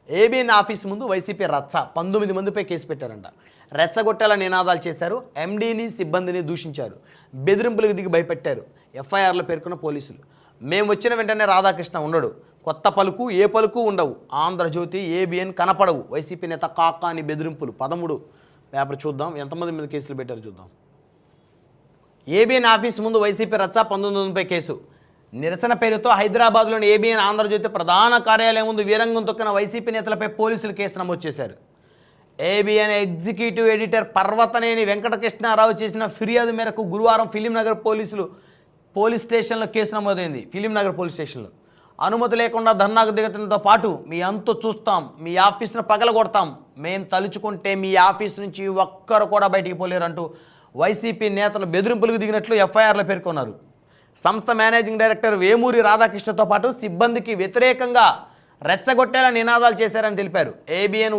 ABN office ముందు YCP రచ్చ 19 మందిపై case పెట్టారంట. రెచ్చగొట్టేలా నినాదాలు చేశారు, ఎండీని సిబ్బందిని దూషించారు, బెదిరింపులకు దిగి భయపెట్టారు. ఎఫ్ఐఆర్లో పేర్కొన్న పోలీసులు. మేము వచ్చిన వెంటనే రాధాకృష్ణ ఉండడు, కొత్త పలుకు ఏ పలుకు ఉండవు, ఆంధ్రజ్యోతి ఏబిఎన్ కనపడవు, వైసీపీ నేత కాకాని బెదిరింపులు. 13 పేపర్ చూద్దాం, ఎంతమంది మీద కేసులు పెట్టారు చూద్దాం. ఏబిఎన్ ఆఫీస్ ముందు వైసీపీ రచ్చ 19 మందిపై కేసు. నిరసన పేరుతో హైదరాబాద్లోని ఏబిఎన్ ఆంధ్రజ్యోతి ప్రధాన కార్యాలయం ముందు వీరంగం తొక్కిన వైసీపీ నేతలపై పోలీసులు కేసు నమోదు చేశారు. ABN executive editor Parvathaneni Venkatakrishna Rao చేసిన ఫిర్యాదు మేరకు గురువారం ఫిలింనగర్ పోలీస్ స్టేషన్లో కేసు నమోదైంది. ఫిలింనగర్ పోలీస్ స్టేషన్లో అనుమతి లేకుండా ధర్నాకు దిగడంతో పాటు మీ అంతు చూస్తాం, మీ ఆఫీస్ను పగలగొడతాం, మేం తలుచుకుంటే మీ ఆఫీస్ నుంచి ఒక్కరు కూడా బయటికి పోలేరంటూ వైసీపీ నేతలు బెదిరింపులకు దిగినట్లు ఎఫ్ఐఆర్లో పేర్కొన్నారు. సంస్థ మేనేజింగ్ డైరెక్టర్ వేమూరి రాధాకృష్ణతో పాటు సిబ్బందికి వ్యతిరేకంగా రెచ్చగొట్టేలా నినాదాలు చేశారని తెలిపారు. ఏబిఎన్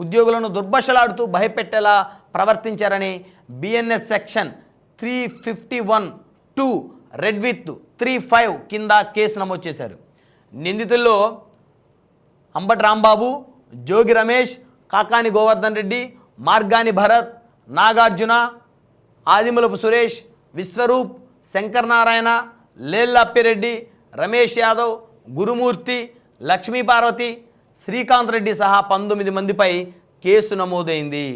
ఉద్యోగులను దుర్భషలాడుతూ భయపెట్టేలా ప్రవర్తించారని బిఎన్ఎస్ సెక్షన్ 351(2) రెడ్ విత్ 35 కింద కేసు నమోదు చేశారు. నిందితుల్లో అంబటి రాంబాబు, జోగి రమేష్, కాకాని గోవర్ధన్ రెడ్డి, మార్గాని భరత్, నాగార్జున, ఆదిమూలపు సురేష్, విశ్వరూప్, శంకర్ నారాయణ, లేల్లప్పిరెడ్డి, రమేష్ యాదవ్, గురుమూర్తి, లక్ష్మీపార్వతి, శ్రీకాంత్ రెడ్డి సహా 19 మందిపై కేసు నమోదైంది.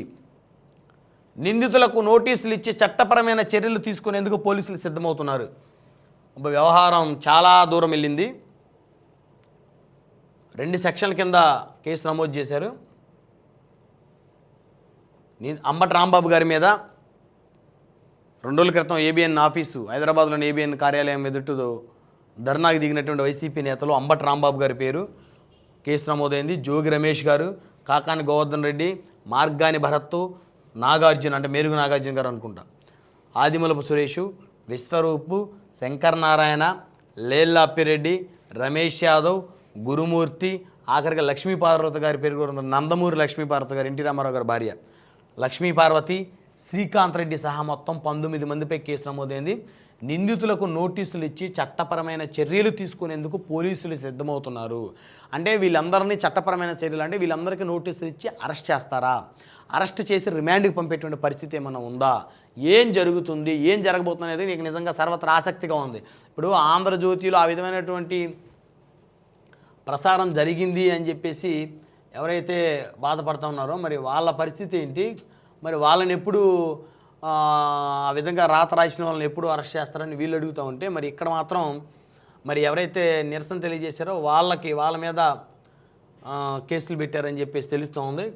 నిందితులకు నోటీసులు ఇచ్చి చట్టపరమైన చర్యలు తీసుకునేందుకు పోలీసులు సిద్ధమవుతున్నారు. వ్యవహారం చాలా దూరం వెళ్ళింది. 2 సెక్షన్ల కింద కేసు నమోదు చేశారు. అంబటి రాంబాబు గారి మీద 2 రోజుల క్రితం ఏబిఎన్ ఆఫీసు హైదరాబాద్లోని ఏబిఎన్ కార్యాలయం ఎదుట ధర్నాకి దిగినటువంటి వైసీపీ నేతలు అంబటి రాంబాబు గారి పేరు కేసు నమోదైంది. జోగి రమేష్ గారు, కాకాని గోవర్ధన్ రెడ్డి, మార్గాని భరత్, నాగార్జున అంటే మేరుగు నాగార్జున గారు అనుకుంటా, ఆదిమూలపు సురేషు, విశ్వరూపు, శంకర్ నారాయణ, లేల్లప్పిరెడ్డి, రమేష్ యాదవ్, గురుమూర్తి, ఆఖరిగా లక్ష్మీపార్వతి గారి పేరు కూడా నందమూరి లక్ష్మీపార్వతి గారు, ఎన్టీ రామారావు గారి భార్య లక్ష్మీపార్వతి, శ్రీకాంత్ రెడ్డి సహా మొత్తం 19 మందిపై కేసు నమోదైంది. నిందితులకు నోటీసులు ఇచ్చి చట్టపరమైన చర్యలు తీసుకునేందుకు పోలీసులు సిద్ధమవుతున్నారు. అంటే వీళ్ళందరినీ చట్టపరమైన చర్యలు అంటే వీళ్ళందరికీ నోటీసులు ఇచ్చి అరెస్ట్ చేస్తారా, అరెస్ట్ చేసి రిమాండ్కి పంపేటువంటి పరిస్థితి ఏమైనా ఉందా, ఏం జరుగుతుంది, ఏం జరగబోతుంది అనేది నీకు నిజంగా సర్వత్రా ఆసక్తిగా ఉంది. ఇప్పుడు ఆంధ్రజ్యోతిలో ఆ విధమైనటువంటి ప్రసారం జరిగింది అని చెప్పేసి ఎవరైతే బాధపడుతూ ఉన్నారో మరి వాళ్ళ పరిస్థితి ఏంటి, మరి వాళ్ళని ఎప్పుడు ఆ విధంగా రాత రాసిన వాళ్ళని ఎప్పుడు అరెస్ట్ చేస్తారని వీళ్ళు అడుగుతూ ఉంటే, మరి ఇక్కడ మాత్రం మరి ఎవరైతే నిరసన తెలియజేశారో వాళ్ళ మీద కేసులు పెట్టారని చెప్పేసి తెలుస్తూ ఉంది.